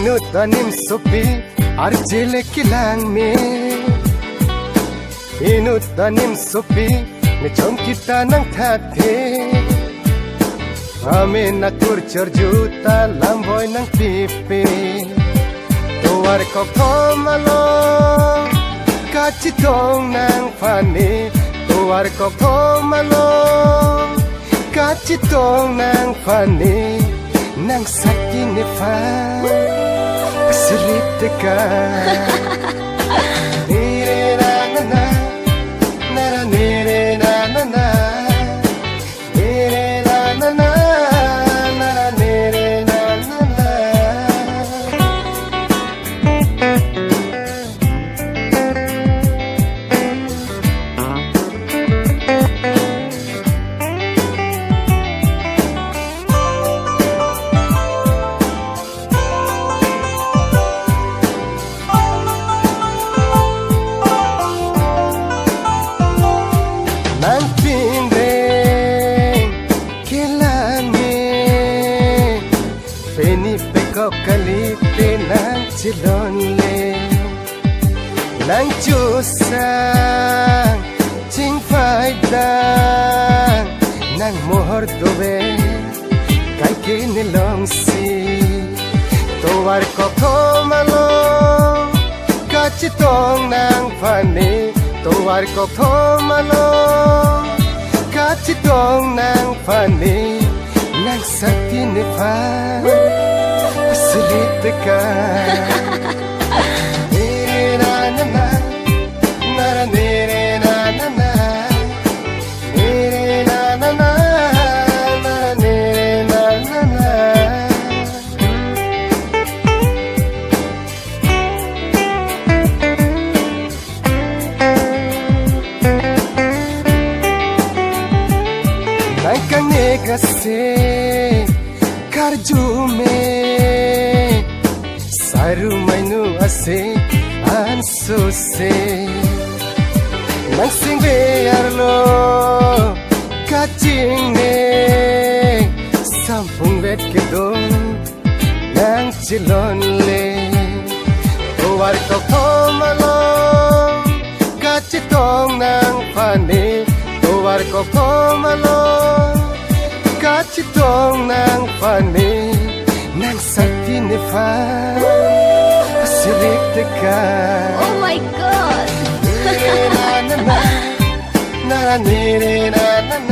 Inu tanim sopi arjele kilang me Inu tanim sopi ngechom kita nang thate Ame nakur charjuta lamboy nang pipi Tuwar ko komalo kachitong nang fani Tuwar ko komalo kachitong nang fani Nang sakit ni fa Keserit dekat Nire na na na Nara nire na na na Nire na na na Nara nire na na na Nang pindeng kilangin Peni pekok kalite nang cilonle Nang jusang cing faidang Nang mohor dobe kai kinilong si Tuwar ko komalong kachitong nang fani Tuwar ko komalong kachitong nang fani Nang sakit ni fa Keserit dekat Nire na na na Nara nire na na na Nire na na na Nara nire na na na Nang kang negase karju me Saru mainu ase anso se Nang sing bearlo kaching ne Sampung vet kedong nang cilon le Tuwar ko komalong kachitong nang fani Tuwar ko komalong kachitong nang fani Nang sakit ni fa Sirik dekat Oh my God! Nire na na na Nara nire na na na